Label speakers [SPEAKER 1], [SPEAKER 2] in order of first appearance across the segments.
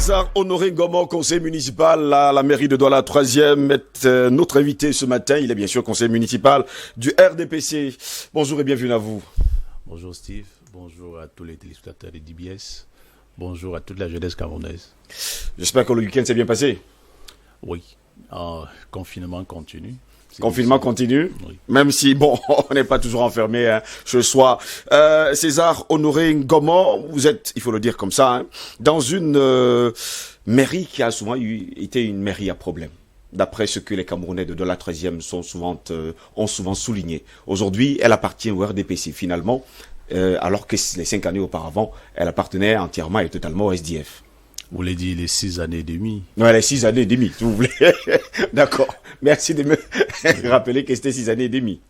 [SPEAKER 1] César Honoré Ngoma, conseiller municipal à la mairie de Douala 3e, est notre invité ce matin. Il est bien sûr conseiller municipal du RDPC. Bonjour et bienvenue à vous.
[SPEAKER 2] Bonjour Steve, bonjour à tous les téléspectateurs de DBS, bonjour à toute la jeunesse camerounaise.
[SPEAKER 1] J'espère que le week-end s'est bien passé.
[SPEAKER 2] Oui, confinement continue.
[SPEAKER 1] Confinement continue,
[SPEAKER 2] oui.
[SPEAKER 1] Même si, bon, on n'est pas toujours enfermé ce soir. César Honoré Ngoma, vous êtes, il faut le dire comme ça, dans une mairie qui a souvent été une mairie à problème. D'après ce que les Camerounais de la 13e ont souvent souligné. Aujourd'hui, elle appartient au RDPC finalement, alors que les 5 années auparavant, elle appartenait entièrement et totalement au SDF.
[SPEAKER 2] Vous l'avez dit, les 6 années et demie.
[SPEAKER 1] Ouais, les 6 années et demie, si vous voulez. D'accord. Merci de me rappeler que c'était 6 années et demie.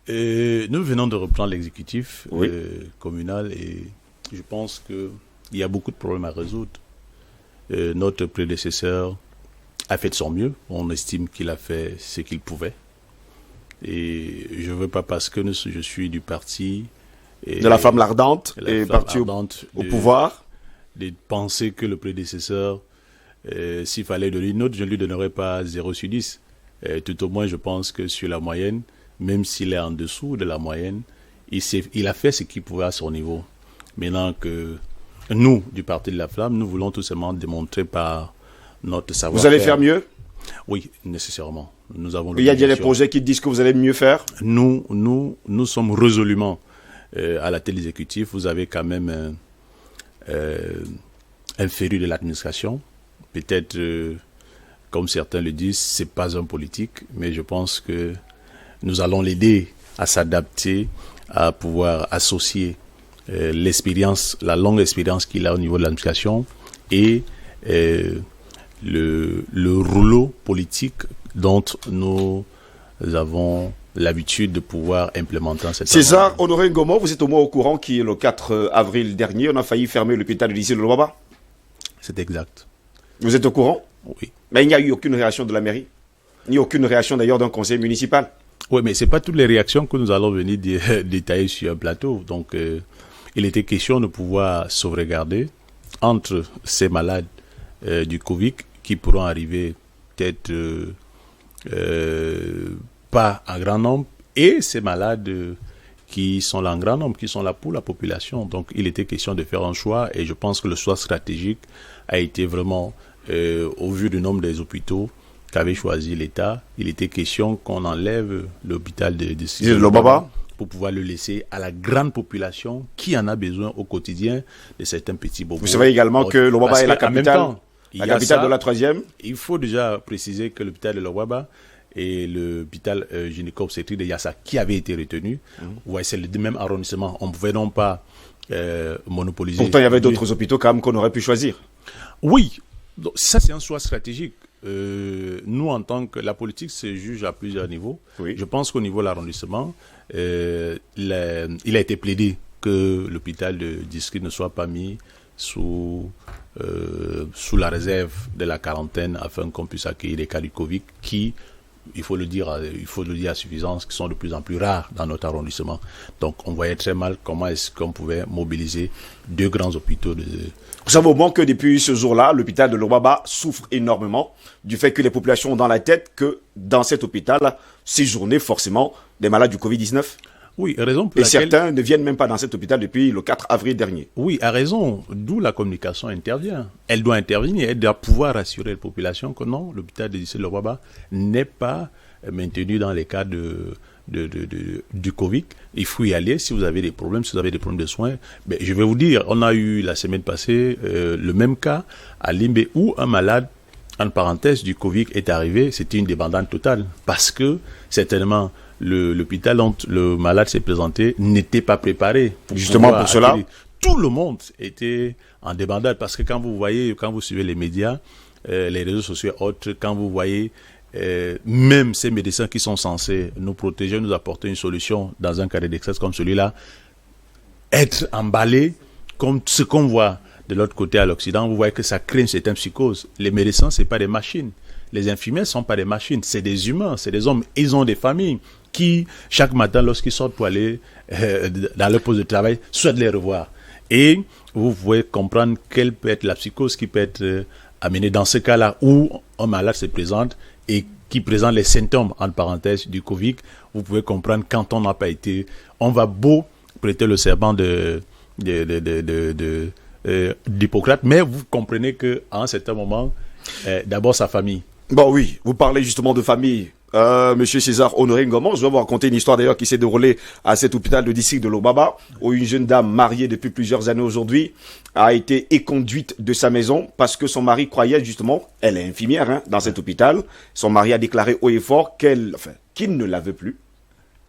[SPEAKER 2] Oui. Nous venons de reprendre l'exécutif communal et je pense qu'il y a beaucoup de problèmes à résoudre. Notre prédécesseur a fait de son mieux. On estime qu'il a fait ce qu'il pouvait. Et je ne veux pas parce que je suis du parti...
[SPEAKER 1] de la femme ardente et parti au pouvoir.
[SPEAKER 2] De penser que le prédécesseur, s'il fallait donner une note, je ne lui donnerais pas 0 sur 10. Tout au moins, je pense que sur la moyenne, même s'il est en dessous de la moyenne, il a fait ce qu'il pouvait à son niveau. Maintenant que nous, du Parti de la Flamme, nous voulons tout simplement démontrer par notre savoir-faire.
[SPEAKER 1] Vous allez faire mieux?
[SPEAKER 2] Oui, nécessairement. Nous avons
[SPEAKER 1] il y a des projets qui disent que vous allez mieux faire?
[SPEAKER 2] Nous sommes résolument à la tête exécutive. Vous avez quand même un féru de l'administration. Peut-être, comme certains le disent, c'est pas un politique, mais je pense que nous allons l'aider à s'adapter, à pouvoir associer l'expérience, la longue expérience qu'il a au niveau de l'administration et le rouleau politique dont nous avons l'habitude de pouvoir implémenter cette
[SPEAKER 1] César Honoré Ngoma, vous êtes au moins au courant qu'il le 4 avril dernier, on a failli fermer l'hôpital de lycée de Luaba?
[SPEAKER 2] C'est exact.
[SPEAKER 1] Vous êtes au courant?
[SPEAKER 2] Oui.
[SPEAKER 1] Mais il n'y a eu aucune réaction de la mairie, ni aucune réaction d'ailleurs d'un conseil municipal.
[SPEAKER 2] Oui, mais ce n'est pas toutes les réactions que nous allons venir détailler sur un plateau. Donc, il était question de pouvoir sauvegarder entre ces malades du Covid qui pourront arriver peut-être pas en grand nombre et ces malades qui sont là en grand nombre, qui sont là pour la population. Donc, il était question de faire un choix et je pense que le choix stratégique a été vraiment, au vu du nombre des hôpitaux qu'avait choisi l'État, il était question qu'on enlève l'hôpital de
[SPEAKER 1] Luaba
[SPEAKER 2] pour pouvoir le laisser à la grande population qui en a besoin au quotidien de certains petits bobos.
[SPEAKER 1] Vous savez également que Luaba est la capitale, de la 3e.
[SPEAKER 2] Il faut déjà préciser que l'hôpital de Luaba et l'hôpital gynéco-obstétrique de Yassa qui avait été retenu, c'est le même arrondissement. On ne pouvait non pas monopoliser.
[SPEAKER 1] Pourtant, il y avait d'autres hôpitaux quand même qu'on aurait pu choisir.
[SPEAKER 2] Oui, donc, ça c'est un choix stratégique. Nous, en tant que la politique se juge à plusieurs niveaux. Oui. Je pense qu'au niveau de l'arrondissement, il a été plaidé que l'hôpital de district ne soit pas mis sous la réserve de la quarantaine afin qu'on puisse accueillir les cas du Covid qui, il faut le dire à suffisance, qui sont de plus en plus rares dans notre arrondissement. Donc, on voyait très mal comment est-ce qu'on pouvait mobiliser 2 grands hôpitaux.
[SPEAKER 1] Vous savez au moins que depuis ce jour-là, l'hôpital de Luaba souffre énormément du fait que les populations ont dans la tête que dans cet hôpital séjournaient forcément des malades du Covid-19.
[SPEAKER 2] Oui, raison pour
[SPEAKER 1] laquelle... certains ne viennent même pas dans cet hôpital depuis le 4 avril dernier.
[SPEAKER 2] Oui, à raison, d'où la communication intervient. Elle doit intervenir, elle doit pouvoir rassurer la population que non, l'hôpital de Luaba n'est pas maintenu dans les cas du Covid. Il faut y aller si vous avez des problèmes, de soins. Mais je vais vous dire, on a eu la semaine passée le même cas à Limbe où un malade, en parenthèse, du Covid est arrivé, c'était une débandade totale parce que certainement l'hôpital dont le malade s'est présenté n'était pas préparé.
[SPEAKER 1] Justement pour cela,
[SPEAKER 2] tout le monde était en débandade parce que quand vous suivez les médias, les réseaux sociaux et autres, quand vous voyez même ces médecins qui sont censés nous protéger, nous apporter une solution dans un cas d'excès comme celui-là, être emballés comme ce qu'on voit de l'autre côté à l'Occident, vous voyez que ça crée une certaine psychose. Les médecins, ce n'est pas des machines. Les infirmiers ne sont pas des machines, c'est des humains, c'est des hommes. Ils ont des familles qui, chaque matin, lorsqu'ils sortent pour aller dans leur poste de travail, souhaitent les revoir. Et vous pouvez comprendre quelle peut être la psychose qui peut être amenée dans ce cas-là où un malade se présente et qui présente les symptômes, entre parenthèses, du Covid. Vous pouvez comprendre quand on n'a pas été... On va beau prêter le serment d'Hippocrate, mais vous comprenez qu'à un certain moment, d'abord sa famille.
[SPEAKER 1] Bon oui, vous parlez justement de famille. Monsieur César Honoré Ngomor, je vais vous raconter une histoire d'ailleurs qui s'est déroulée à cet hôpital de district de Lobaba, où une jeune dame mariée depuis plusieurs années aujourd'hui a été éconduite de sa maison parce que son mari croyait justement, elle est infirmière dans cet hôpital, son mari a déclaré haut et fort qu'il ne la veut plus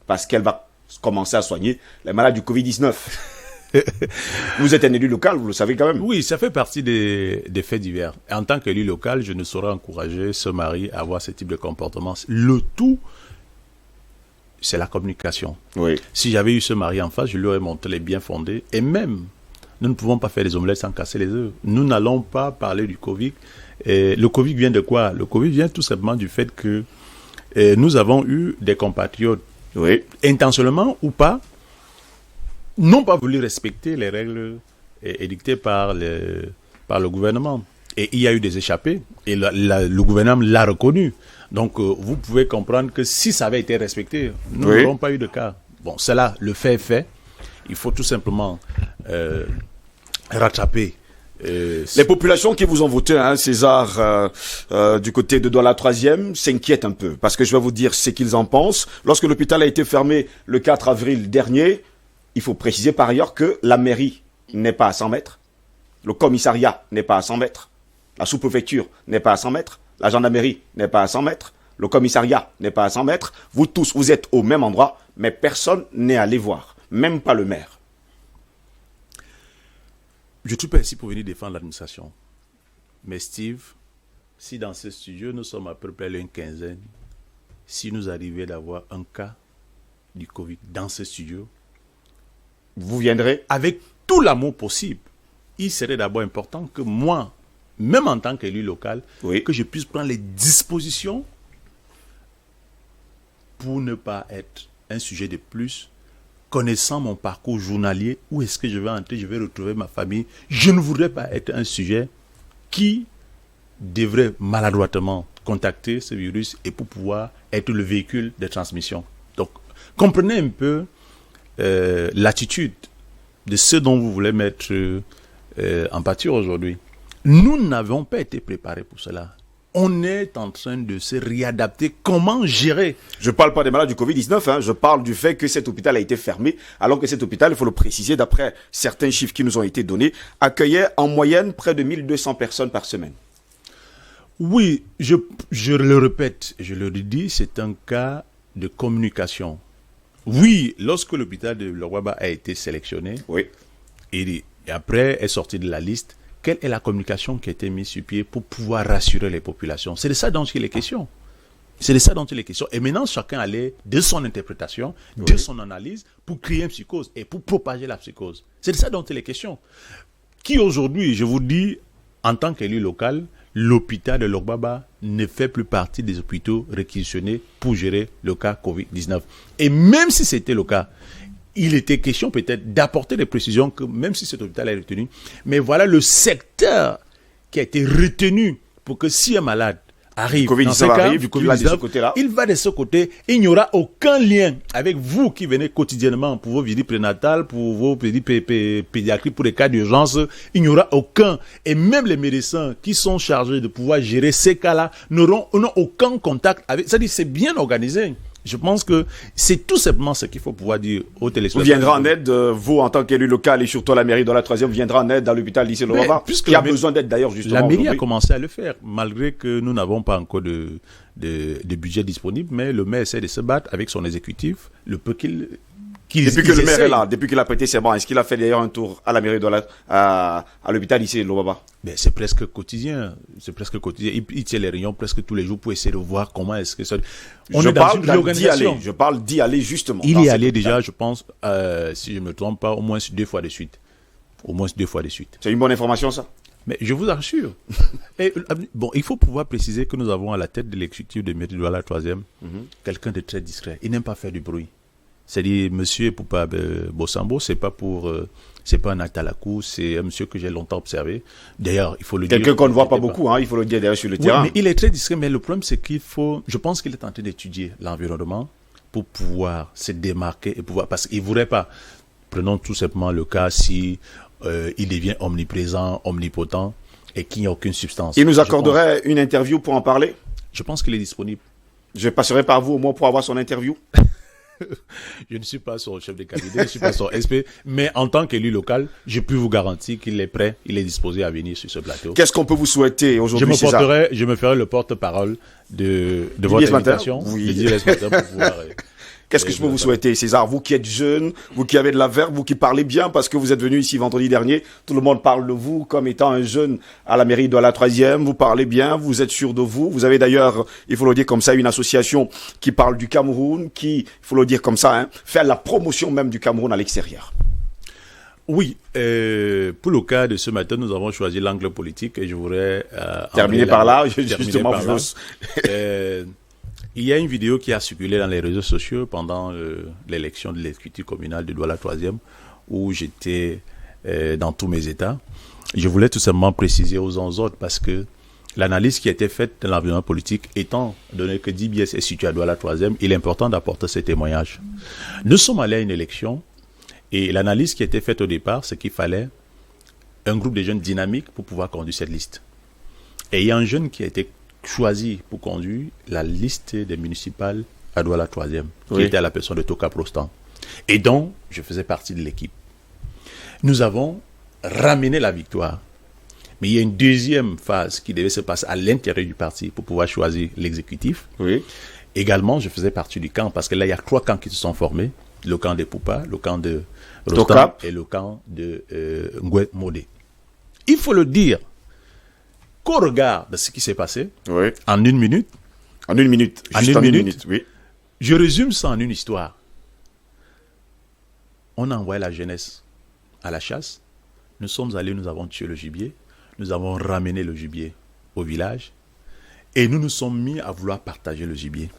[SPEAKER 1] parce qu'elle va commencer à soigner les malades du Covid-19. Vous êtes un élu local, vous le savez quand même.
[SPEAKER 2] Oui, ça fait partie des faits divers. En tant qu'élu local, je ne saurais encourager ce mari à avoir ce type de comportement. Le tout, c'est la communication.
[SPEAKER 1] Oui.
[SPEAKER 2] Si j'avais eu ce mari en face, je lui aurais montré les bien fondés. Et même, nous ne pouvons pas faire des omelettes sans casser les œufs. Nous n'allons pas parler du Covid. Et le Covid vient de quoi? Le Covid vient tout simplement du fait que nous avons eu des compatriotes, intentionnellement ou pas, n'ont pas voulu respecter les règles édictées par le gouvernement. Et il y a eu des échappées, et le gouvernement l'a reconnu. Donc, vous pouvez comprendre que si ça avait été respecté, nous n'aurions pas eu de cas. Bon, c'est là, le fait est fait. Il faut tout simplement rattraper.
[SPEAKER 1] Les populations qui vous ont voté, César, du côté de Douala 3e, s'inquiètent un peu. Parce que je vais vous dire ce qu'ils en pensent. Lorsque l'hôpital a été fermé le 4 avril dernier, il faut préciser par ailleurs que la mairie n'est pas à 100 mètres, le commissariat n'est pas à 100 mètres, la sous-préfecture n'est pas à 100 mètres, la gendarmerie n'est pas à 100 mètres, le commissariat n'est pas à 100 mètres. Vous tous, vous êtes au même endroit, mais personne n'est allé voir, même pas le maire.
[SPEAKER 2] Je ne suis pas ici pour venir défendre l'administration. Mais Steve, si dans ce studio, nous sommes à peu près une quinzaine, si nous arrivions d'avoir un cas du Covid dans ce studio,
[SPEAKER 1] vous viendrez
[SPEAKER 2] avec tout l'amour possible. Il serait d'abord important que moi, même en tant qu'élu local, que je puisse prendre les dispositions pour ne pas être un sujet de plus. Connaissant mon parcours journalier, où est-ce que je vais entrer, je vais retrouver ma famille. Je ne voudrais pas être un sujet qui devrait maladroitement contacter ce virus et pour pouvoir être le véhicule de transmission. Donc, comprenez un peu l'attitude de ceux dont vous voulez mettre en pâture aujourd'hui. Nous n'avons pas été préparés pour cela. On est en train de se réadapter. Comment gérer?
[SPEAKER 1] Je ne parle pas des malades du Covid-19, je parle du fait que cet hôpital a été fermé, alors que cet hôpital, il faut le préciser, d'après certains chiffres qui nous ont été donnés, accueillait en moyenne près de 1200 personnes par semaine.
[SPEAKER 2] Oui, je le répète, je le redis, c'est un cas de communication. Oui, lorsque l'hôpital de Lobaba a été sélectionné, et après est sorti de la liste, quelle est la communication qui a été mise sur pied pour pouvoir rassurer les populations? C'est de ça dont il est question. C'est de ça dont il est question. Et maintenant, chacun allait de son interprétation, de son analyse, pour créer une psychose et pour propager la psychose. C'est de ça dont il est question. Qui aujourd'hui, je vous dis, en tant qu'élu local, l'hôpital de Lobaba ne fait plus partie des hôpitaux réquisitionnés pour gérer le cas Covid-19. Et même si c'était le cas, il était question peut-être d'apporter des précisions que même si cet hôpital est retenu, mais voilà le secteur qui a été retenu pour que si un malade arrive dans ce cas du Covid-19, il va de ce côté, il n'y aura aucun lien avec vous qui venez quotidiennement pour vos visites prénatales, pour vos visites pédiatries, pour les cas d'urgence, il n'y aura aucun. Et même les médecins qui sont chargés de pouvoir gérer ces cas-là n'auront aucun contact avec. C'est-à-dire c'est bien organisé. Je pense que c'est tout simplement ce qu'il faut pouvoir dire aux téléspectateurs.
[SPEAKER 1] Vous viendrez en aide, vous en tant qu'élu local et surtout la mairie de la 3e, viendra en aide dans l'hôpital lycée Lobaba, qui a besoin d'aide d'ailleurs justement.
[SPEAKER 2] La mairie a commencé à le faire, malgré que nous n'avons pas encore de budget disponible, mais le maire essaie de se battre avec son exécutif, le peu qu'il
[SPEAKER 1] depuis que le maire est là, depuis qu'il a prêté serment, est-ce qu'il a fait d'ailleurs un tour à la mairie de à l'hôpital lycée Lobaba?
[SPEAKER 2] Ben, c'est presque quotidien. Il tient les réunions presque tous les jours pour essayer de voir comment est-ce que ça.
[SPEAKER 1] On est dans une réorganisation. Je parle d'y aller justement.
[SPEAKER 2] Il y est allé déjà, je pense, si je ne me trompe pas, au moins 2 fois de suite. C'est
[SPEAKER 1] une bonne information, ça?
[SPEAKER 2] Mais je vous assure. Bon, il faut pouvoir préciser que nous avons à la tête de l'exécutif de mairie de la 3e quelqu'un de très discret. Il n'aime pas faire du bruit. C'est-à-dire, monsieur Poupa Bossambo, c'est pas un acte à la cour, c'est un monsieur que j'ai longtemps observé. D'ailleurs, il faut le dire.
[SPEAKER 1] Quelqu'un qu'on ne voit pas beaucoup, il faut le dire d'ailleurs sur le terrain.
[SPEAKER 2] Mais il est très discret, mais le problème, c'est je pense qu'il est en train d'étudier l'environnement pour pouvoir se démarquer parce qu'il ne voudrait pas. Prenons tout simplement le cas si il devient omniprésent, omnipotent et qu'il n'y a aucune substance.
[SPEAKER 1] Il nous accorderait une interview pour en parler?
[SPEAKER 2] Je pense qu'il est disponible.
[SPEAKER 1] Je passerai par vous au moins pour avoir son interview.
[SPEAKER 2] Je ne suis pas son chef de cabinet, je ne suis pas son SP, mais en tant qu'élu local, je peux vous garantir qu'il est prêt, il est disposé à venir sur ce plateau.
[SPEAKER 1] Qu'est-ce qu'on peut vous souhaiter aujourd'hui, César?
[SPEAKER 2] Je me ferai le porte-parole de votre invitation.
[SPEAKER 1] Oui.
[SPEAKER 2] Pour pouvoir,
[SPEAKER 1] qu'est-ce que je peux vous souhaiter, César? Vous qui êtes jeune, vous qui avez de la verve, vous qui parlez bien, parce que vous êtes venu ici vendredi dernier, tout le monde parle de vous comme étant un jeune à la mairie de la 3e, vous parlez bien, vous êtes sûr de vous. Vous avez d'ailleurs, il faut le dire comme ça, une association qui parle du Cameroun, qui, il faut le dire comme ça, fait la promotion même du Cameroun à l'extérieur.
[SPEAKER 2] Oui, pour le cas de ce matin, nous avons choisi l'angle politique et je voudrais...
[SPEAKER 1] terminer par là, justement.
[SPEAKER 2] Il y a une vidéo qui a circulé dans les réseaux sociaux pendant l'élection de l'exécutif communal de Douala 3e où j'étais dans tous mes états. Je voulais tout simplement préciser aux uns aux autres parce que l'analyse qui a été faite de l'environnement politique étant donné que DBS est situé à Douala 3e, il est important d'apporter ces témoignages. Nous sommes allés à une élection et l'analyse qui a été faite au départ, c'est qu'il fallait un groupe de jeunes dynamiques pour pouvoir conduire cette liste. Et il y a un jeune qui a été choisi pour conduire la liste des municipales à Douala 3e, qui était à la personne de Toka Prostan. Et donc, je faisais partie de l'équipe. Nous avons ramené la victoire. Mais il y a une deuxième phase qui devait se passer à l'intérieur du parti pour pouvoir choisir l'exécutif.
[SPEAKER 1] Oui.
[SPEAKER 2] Également, je faisais partie du camp, parce que là, il y a 3 camps qui se sont formés. Le camp de Poupa, le camp de Rostam et le camp de Ngouet Modé. Il faut le dire, qu'au regard de ce qui s'est passé, en une minute,
[SPEAKER 1] oui.
[SPEAKER 2] Je résume ça en une histoire. On a envoyé la jeunesse à la chasse. Nous sommes allés, nous avons tué le gibier. Nous avons ramené le gibier au village. Et nous nous sommes mis à vouloir partager le gibier.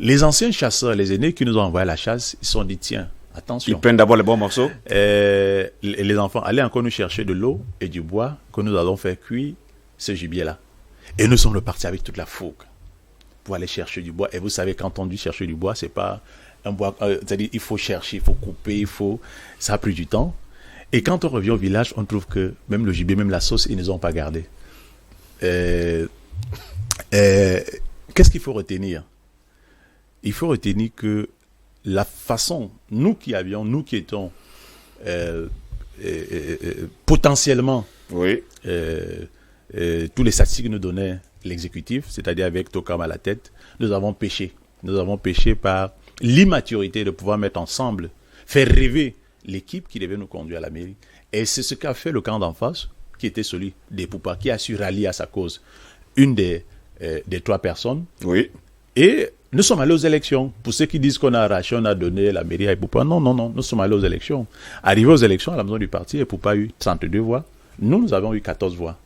[SPEAKER 2] Les anciens chasseurs, les aînés qui nous ont envoyé à la chasse, ils se sont dit, tiens, attention.
[SPEAKER 1] Ils prennent d'abord les bons morceaux.
[SPEAKER 2] Les enfants, allez encore nous chercher de l'eau et du bois que nous allons faire cuire ce gibier-là. Et nous sommes repartis avec toute la fougue pour aller chercher du bois. Et vous savez, quand on dit chercher du bois, c'est pas un bois, c'est-à-dire il faut chercher, il faut couper, ça a pris du temps. Et quand on revient au village, on trouve que même le gibier, même la sauce, ils ne les ont pas gardé. Qu'est-ce qu'il faut retenir? Il faut retenir que la façon, nous qui étions potentiellement tous les statistiques que nous donnait l'exécutif, c'est-à-dire avec Tokam à la tête, nous avons péché. Nous avons péché par l'immaturité de pouvoir mettre ensemble, faire rêver l'équipe qui devait nous conduire à la mairie. Et c'est ce qu'a fait le camp d'en face, qui était celui des Poupa, qui a su rallier à sa cause une des 3 personnes.
[SPEAKER 1] Oui.
[SPEAKER 2] Et nous sommes allés aux élections. Pour ceux qui disent qu'on a arraché, on a donné la mairie à Poupa, non, nous sommes allés aux élections. Arrivés aux élections, à la maison du parti, Poupa a eu 32 voix. Nous avons eu 14 voix.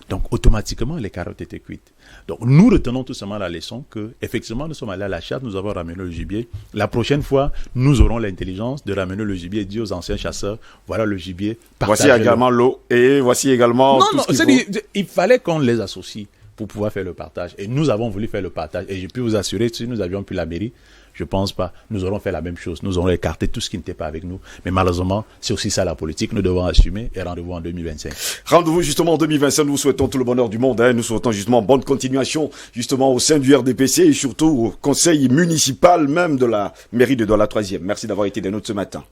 [SPEAKER 2] Donc, automatiquement, les carottes étaient cuites. Donc, nous retenons tout simplement la leçon que, effectivement, nous sommes allés à la chasse, nous avons ramené le gibier. La prochaine fois, nous aurons l'intelligence de ramener le gibier et dire aux anciens chasseurs, voilà le gibier.
[SPEAKER 1] Voici également l'eau et voici également tout ce qu'il faut.
[SPEAKER 2] Il fallait qu'on les associe pour pouvoir faire le partage. Et nous avons voulu faire le partage. Et je peux vous assurer, si nous avions pu la mairie, je pense pas, nous aurons fait la même chose. Nous aurons écarté tout ce qui n'était pas avec nous. Mais malheureusement, c'est aussi ça la politique. Nous devons assumer et rendez-vous en 2025.
[SPEAKER 1] Rendez-vous justement en 2025. Nous vous souhaitons tout le bonheur du monde. Nous souhaitons justement bonne continuation justement au sein du RDPC et surtout au conseil municipal même de la mairie de Douala 3e. Merci d'avoir été des nôtres ce matin.